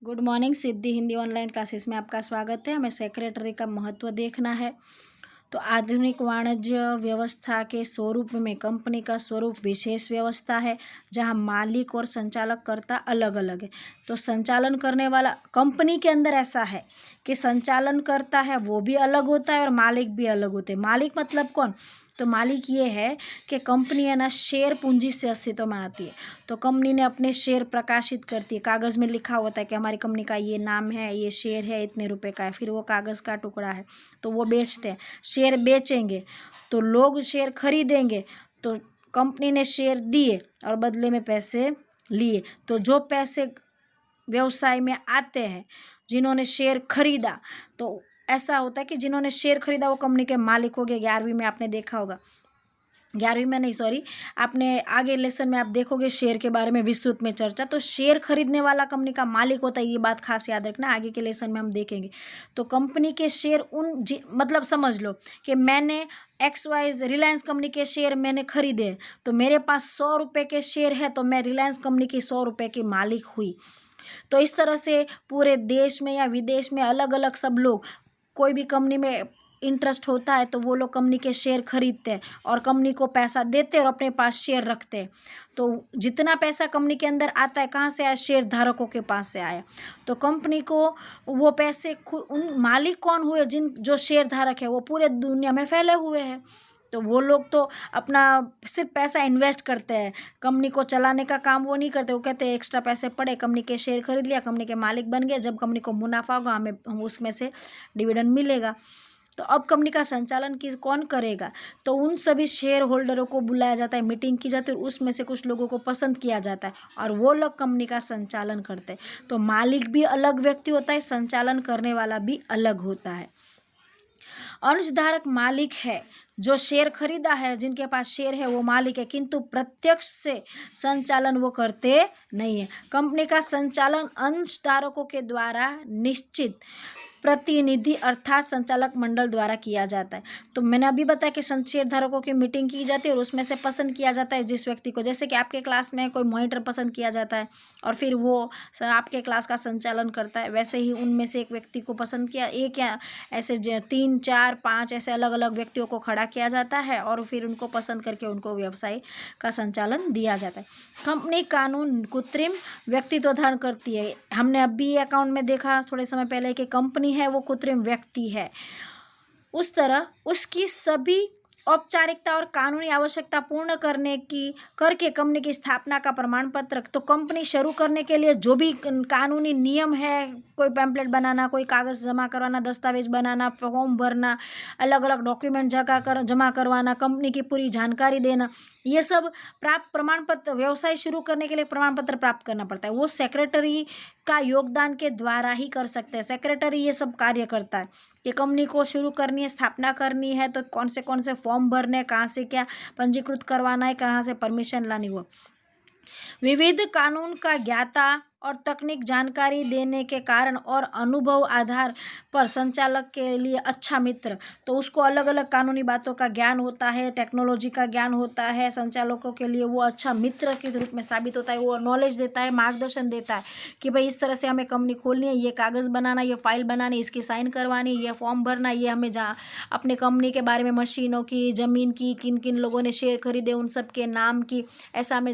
Good morning. Siddhi Hindi online classes में आपका स्वागत है। हमें सेक्रेटरी का महत्व देखना है। तो आधुनिक वाणिज्य व्यवस्था के स्वरूप में कंपनी का स्वरूप विशेष व्यवस्था है जहां मालिक और संचालक कर्ता अलग अलग है। तो संचालन करने वाला कंपनी के अंदर ऐसा है कि संचालन करता है वो भी अलग होता है और मालिक भी अलग होते हैं। मालिक मतलब कौन? तो मालिक ये है कि कंपनी है ना शेयर पूंजी से अस्तित्व में आती है। तो कंपनी ने अपने शेयर प्रकाशित करती है, कागज़ में लिखा होता है कि हमारी कंपनी का ये नाम है, ये शेयर है, इतने रुपए का है, फिर वो कागज़ का टुकड़ा है तो वो बेचते हैं। शेयर बेचेंगे तो लोग शेयर खरीदेंगे, तो कंपनी ने शेयर दिए और बदले में पैसे लिए। तो जो पैसे व्यवसाय में आते हैं, जिन्होंने शेयर खरीदा, तो ऐसा होता है कि जिन्होंने शेयर खरीदा वो कंपनी के मालिक हो गए। 11वीं में आपने देखा होगा, 11वीं में नहीं सॉरी, आपने आगे लेसन में आप देखोगे शेयर के बारे में विस्तृत में चर्चा। तो शेयर खरीदने वाला कंपनी का मालिक होता है, ये बात खास याद रखना, आगे के लेसन में हम देखेंगे। तो कंपनी के शेयर मतलब समझ लो कि मैंने XY रिलायंस कंपनी के शेयर मैंने खरीदे, तो मेरे पास 100 रुपये के शेयर है, तो मैं रिलायंस कंपनी की 100 रुपये की मालिक हुई। तो इस तरह से पूरे देश में या विदेश में अलग अलग सब लोग, कोई भी कंपनी में इंटरेस्ट होता है तो वो लोग कंपनी के शेयर खरीदते हैं और कंपनी को पैसा देते हैं और अपने पास शेयर रखते हैं। तो जितना पैसा कंपनी के अंदर आता है कहाँ से आया? शेयर धारकों के पास से आया। तो कंपनी को वो पैसे उन मालिक कौन हुए? जो शेयर धारक है वो पूरे दुनिया में फैले हुए हैं। तो वो लोग तो अपना सिर्फ पैसा इन्वेस्ट करते हैं, कंपनी को चलाने का काम वो नहीं करते। वो कहते हैं एक्स्ट्रा पैसे पड़े, कंपनी के शेयर खरीद लिया, कंपनी के मालिक बन गए, जब कंपनी को मुनाफा होगा हम उसमें से डिविडेंड मिलेगा। तो अब कंपनी का संचालन कौन करेगा? तो उन सभी शेयर होल्डरों को बुलाया जाता है, मीटिंग की जाती है और उसमें से कुछ लोगों को पसंद किया जाता है और वो लोग कंपनी का संचालन करते हैं। तो मालिक भी अलग व्यक्ति होता है, संचालन करने वाला भी अलग होता है। अंशधारक मालिक है, जो शेयर खरीदा है, जिनके पास शेयर है वो मालिक है, किंतु प्रत्यक्ष से संचालन वो करते नहीं है। कंपनी का संचालन अंशधारकों के द्वारा निश्चित प्रतिनिधि अर्थात संचालक मंडल द्वारा किया जाता है। तो मैंने अभी बताया कि शेयर धारकों की मीटिंग की जाती है और उसमें से पसंद किया जाता है जिस व्यक्ति को, जैसे कि आपके क्लास में कोई मॉनिटर पसंद किया जाता है और फिर वो आपके क्लास का संचालन करता है, वैसे ही उनमें से एक व्यक्ति को पसंद किया, एक या ऐसे 3 4 5 ऐसे अलग अलग व्यक्तियों को खड़ा किया जाता है और फिर उनको पसंद करके उनको व्यवसाय का संचालन दिया जाता है। कंपनी कानून कृत्रिम व्यक्तित्व धारण करती है। हमने अभी अकाउंट में देखा थोड़े समय पहले कि कंपनी है वो कृत्रिम व्यक्ति है। उस तरह उसकी सभी औपचारिकता और कानूनी आवश्यकता पूर्ण करके कंपनी की स्थापना का प्रमाण पत्र, तो कंपनी शुरू करने के लिए जो भी कानूनी नियम है, कोई पैम्पलेट बनाना, कोई कागज़ जमा करवाना, दस्तावेज बनाना, फॉर्म भरना, अलग अलग डॉक्यूमेंट जमा करवाना, कंपनी की पूरी जानकारी देना, ये सब प्रमाण पत्र, व्यवसाय शुरू करने के लिए प्रमाण पत्र प्राप्त करना पड़ता है। वो सेक्रेटरी का योगदान के द्वारा ही कर सकते हैं। सेक्रेटरी ये सब कार्य करता है कि कंपनी को शुरू करनी है, स्थापना करनी है, तो कौन से फॉर्म भरने, कहाँ से क्या पंजीकृत करवाना है, कहाँ से परमिशन लानी हो। विविध कानून का ज्ञाता और तकनीक जानकारी देने के कारण और अनुभव आधार पर संचालक के लिए अच्छा मित्र, तो उसको अलग अलग कानूनी बातों का ज्ञान होता है, टेक्नोलॉजी का ज्ञान होता है, संचालकों के लिए वो अच्छा मित्र के रूप में साबित होता है। वो नॉलेज देता है, मार्गदर्शन देता है कि भाई इस तरह से हमें कंपनी खोलनी है, ये कागज़ बनाना, ये फाइल बनानी, इसकी साइन करवानी, ये फॉर्म भरना, ये हमें अपने कंपनी के बारे में, मशीनों की, ज़मीन की, किन किन लोगों ने शेयर खरीदे उन सब के नाम की, ऐसा हमें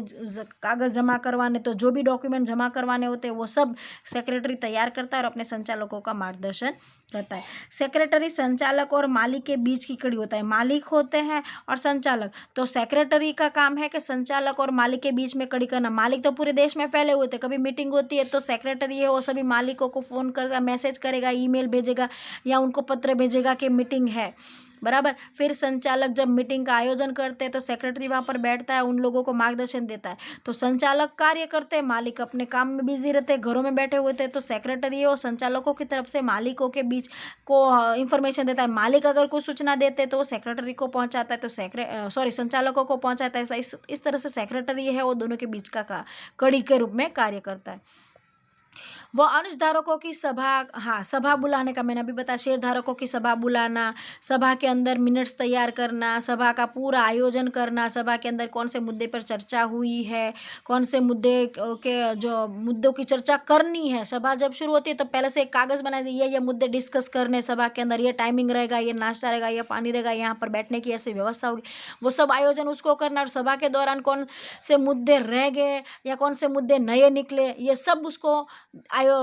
कागज़ जमा करवाने, तो जो भी डॉक्यूमेंट जमा करवाने होते हैं वो सब सेक्रेटरी तैयार करता है और अपने संचालकों का मार्गदर्शन करता है। सेक्रेटरी संचालक और मालिक के बीच की कड़ी होता है। मालिक होते हैं और संचालक, तो सेक्रेटरी का काम है कि संचालक और मालिक के बीच में कड़ी करना। मालिक तो पूरे देश में फैले हुए थे, कभी मीटिंग होती है तो सेक्रेटरी है वो सभी मालिकों को फ़ोन करेगा, मैसेज करेगा, ईमेल भेजेगा या उनको पत्र भेजेगा कि मीटिंग है, बराबर। फिर संचालक जब मीटिंग का आयोजन करते हैं तो सेक्रेटरी वहाँ पर बैठता है, उन लोगों को मार्गदर्शन देता है। तो संचालक कार्य करते हैं, मालिक अपने काम में बिजी रहते हैं, घरों में बैठे हुए थे, तो सेक्रेटरी और संचालकों की तरफ से मालिकों के बीच को इंफॉर्मेशन देता है। मालिक अगर कोई सूचना देते हैं तो वो सेक्रेटरी को पहुँचाता है, तो संचालकों को पहुँचाता है। इस तरह से सेक्रेटरी है वो दोनों के बीच का कड़ी के रूप में कार्य करता है। वह अंशधारकों की सभा, हाँ सभा बुलाने का मैंने अभी बताया, शेयरधारकों की सभा बुलाना, सभा के अंदर मिनट्स तैयार करना, सभा का पूरा आयोजन करना, सभा के अंदर कौन से मुद्दे पर चर्चा हुई है, कौन से मुद्दे के जो मुद्दों की चर्चा करनी है। सभा जब शुरू होती है तो पहले से एक कागज़ बना दिए, ये मुद्दे डिस्कस करने सभा के अंदर, ये टाइमिंग रहेगा, ये नाश्ता रहेगा, ये पानी रहेगा, यहाँ पर बैठने की ऐसी व्यवस्था होगी, वो सब आयोजन उसको करना। और सभा के दौरान कौन से मुद्दे रह गए या कौन से मुद्दे नए निकले, ये सब उसको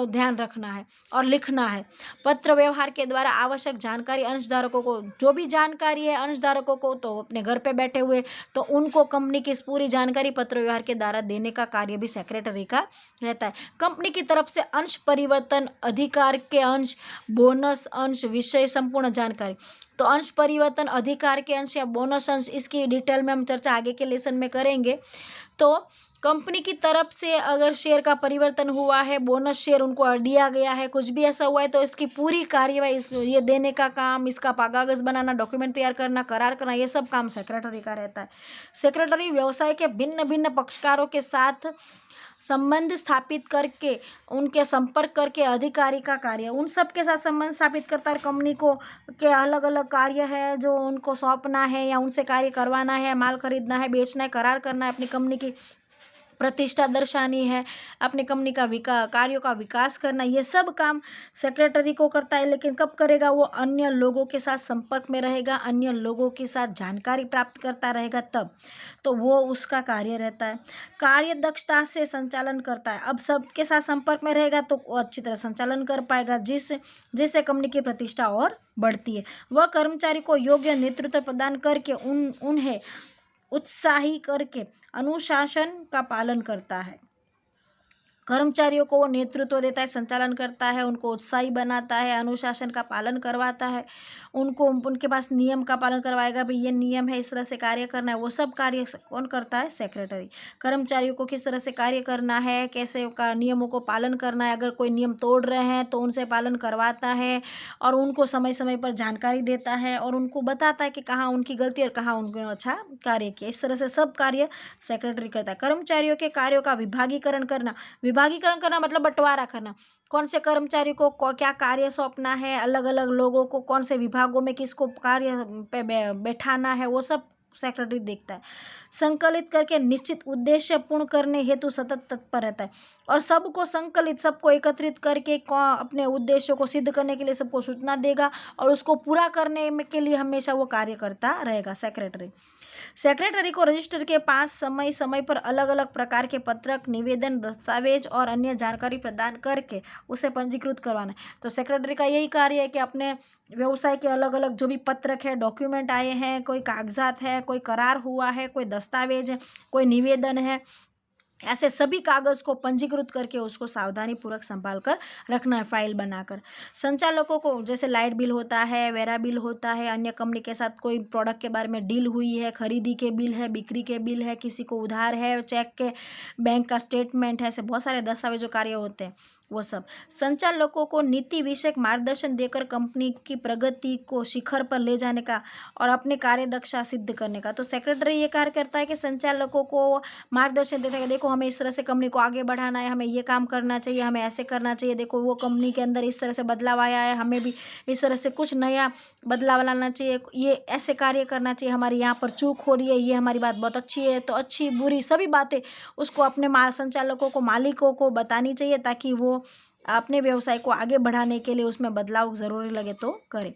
ध्यान रखना है और लिखना है। पत्र व्यवहार के द्वारा आवश्यक जानकारी अंशधारकों को, जो भी जानकारी है अंशधारकों को तो अपने घर पे बैठे हुए, तो उनको कंपनी की इस पूरी जानकारी पत्र व्यवहार के द्वारा देने का कार्य भी सेक्रेटरी का रहता है। कंपनी की तरफ से अंश परिवर्तन अधिकार के अंश, बोनस अंश, विषय संपूर्ण जानकारी। तो अंश परिवर्तन अधिकार के अंश या बोनस अंश, इसकी डिटेल में हम चर्चा आगे के लेसन में करेंगे। तो कंपनी की तरफ से अगर शेयर का परिवर्तन हुआ है, बोनस शेयर उनको दिया गया है, कुछ भी ऐसा हुआ है, तो इसकी पूरी कार्यवाही, ये देने का काम, इसका कागज बनाना, डॉक्यूमेंट तैयार करना, करार करना, ये सब काम सेक्रेटरी का रहता है। सेक्रेटरी व्यवसाय के भिन्न भिन्न पक्षकारों के साथ संबंध स्थापित करके, उनके संपर्क करके अधिकारी का कार्य, उन सब के साथ संबंध स्थापित करता है। कंपनी को के अलग अलग कार्य है जो उनको सौंपना है या उनसे कार्य करवाना है, माल खरीदना है, बेचना है, करार करना है, अपनी कंपनी की प्रतिष्ठा दर्शानी है, अपनी कंपनी का कार्यों का विकास करना, ये सब काम सेक्रेटरी को करता है। लेकिन कब करेगा? वो अन्य लोगों के साथ संपर्क में रहेगा, अन्य लोगों के साथ जानकारी प्राप्त करता रहेगा, तब तो वो उसका कार्य रहता है। कार्य दक्षता से संचालन करता है। अब सबके साथ संपर्क में रहेगा तो वो अच्छी तरह संचालन कर पाएगा, जिससे कंपनी की प्रतिष्ठा और बढ़ती है। वह कर्मचारी को योग्य नेतृत्व प्रदान करके उन्हें उत्साही करके अनुशासन का पालन करता है। कर्मचारियों को वो नेतृत्व देता है, संचालन करता है, उनको उत्साही बनाता है, अनुशासन का पालन करवाता है, उनको उनके पास नियम का पालन करवाएगा, भाई ये नियम है, इस तरह से कार्य करना है। वो सब कार्य कौन करता है? सेक्रेटरी। कर्मचारियों को किस तरह से कार्य करना है, कैसे नियमों को पालन करना है, अगर कोई नियम तोड़ रहे हैं तो उनसे पालन करवाता है और उनको समय समय पर जानकारी देता है और उनको बताता है कि कहाँ उनकी गलती और कहाँ उन्होंने अच्छा कार्य किया। इस तरह से सब कार्य सेक्रेटरी करता है। कर्मचारियों के कार्यों का विभागीकरण करना मतलब बंटवारा करना, कौन से कर्मचारी को क्या कार्य सौंपना है, अलग अलग लोगों को कौन से विभागों में किसको कार्य पे बैठाना है, वो सब सेक्रेटरी देखता है। संकलित करके निश्चित उद्देश्य पूर्ण करने हेतु सतत तत्पर रहता है और सबको एकत्रित करके अपने उद्देश्यों को सिद्ध करने के लिए सबको सूचना देगा और उसको पूरा करने के लिए हमेशा वो कार्य करता रहेगा सेक्रेटरी को रजिस्टर के पास समय समय पर अलग अलग प्रकार के पत्रक, निवेदन, दस्तावेज और अन्य जानकारी प्रदान करके उसे पंजीकृत करवाना है। तो सेक्रेटरी का यही कार्य है कि अपने व्यवसाय के अलग अलग जो भी पत्रक है, डॉक्यूमेंट आए हैं, कोई कागजात है, कोई करार हुआ है, कोई दस्तावेज है, कोई निवेदन है, ऐसे सभी कागज़ को पंजीकृत करके उसको सावधानी पूर्वक संभाल कर रखना है, फाइल बनाकर। संचालकों को जैसे लाइट बिल होता है, वेरा बिल होता है, अन्य कंपनी के साथ कोई प्रोडक्ट के बारे में डील हुई है, खरीदी के बिल है, बिक्री के बिल है, किसी को उधार है, चेक के, बैंक का स्टेटमेंट है, ऐसे बहुत सारे दस्तावेजों कार्य होते हैं, वो सब। संचालकों को नीति विषयक मार्गदर्शन देकर कंपनी की प्रगति को शिखर पर ले जाने का और अपने कार्यदक्षता सिद्ध करने का। तो सेक्रेटरी ये कार्य करता है कि संचालकों को मार्गदर्शन देता है कि देखो हमें इस तरह से कंपनी को आगे बढ़ाना है, हमें ये काम करना चाहिए, हमें ऐसे करना चाहिए, देखो वो कंपनी के अंदर इस तरह से बदलाव आया है, हमें भी इस तरह से कुछ नया बदलाव लाना चाहिए, ये ऐसे कार्य करना चाहिए, हमारी यहाँ पर चूक हो रही है, ये हमारी बात बहुत अच्छी है, तो अच्छी बुरी सभी बातें उसको अपने संचालकों को, मालिकों को बतानी चाहिए ताकि वो अपने व्यवसाय को आगे बढ़ाने के लिए उसमें बदलाव ज़रूरी लगे तो करे।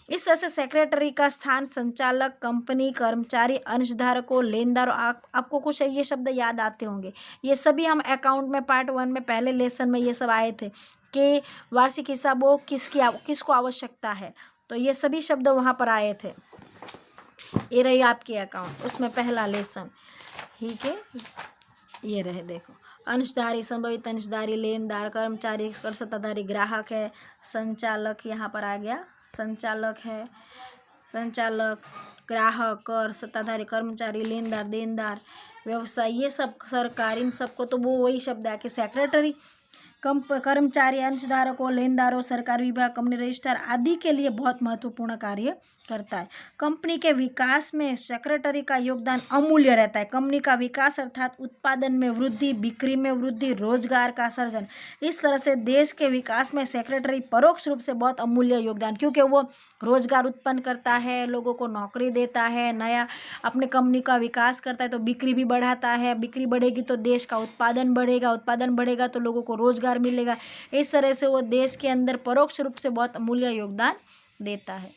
इस तरह से सेक्रेटरी का स्थान संचालक, कंपनी, कर्मचारी, अंशधारकों, लेनदारों, आपको कुछ ये शब्द याद आते होंगे, ये सभी हम अकाउंट में पार्ट 1 में पहले लेसन में ये सब आए थे कि वार्षिक हिसाबों किसको आवश्यकता है, तो ये सभी शब्द वहाँ पर आए थे। ये रही आपकी अकाउंट, उसमें पहला लेसन, ठीक है, ये रहे, देखो अंशधारी, संभवित अंशधारी, लेनदार, कर्मचारी, कर सत्ताधारी, ग्राहक है, संचालक यहाँ पर आ गया, संचालक है, संचालक, ग्राहक, कर सत्ताधारी, कर्मचारी, लेनदार, देनदार, व्यवसाय, ये सब सरकार, इन सबको तो वो वही शब्द है कि सेक्रेटरी कर्मचारी, अंशधारकों, लेनदारों, सरकारी विभाग, कंपनी रजिस्ट्रार आदि के लिए बहुत महत्वपूर्ण कार्य करता है। कंपनी के विकास में सेक्रेटरी का योगदान अमूल्य रहता है। कंपनी का विकास अर्थात उत्पादन में वृद्धि, बिक्री में वृद्धि, रोजगार का सृजन, इस तरह से देश के विकास में सेक्रेटरी परोक्ष रूप से बहुत अमूल्य योगदान, क्योंकि वो रोजगार उत्पन्न करता है, लोगों को नौकरी देता है, नया अपने कंपनी का विकास करता है तो बिक्री भी बढ़ाता है, बिक्री बढ़ेगी तो देश का उत्पादन बढ़ेगा, उत्पादन बढ़ेगा तो लोगों को रोजगार मिलेगा। इस तरह से वो देश के अंदर परोक्ष रूप से बहुत अमूल्य योगदान देता है।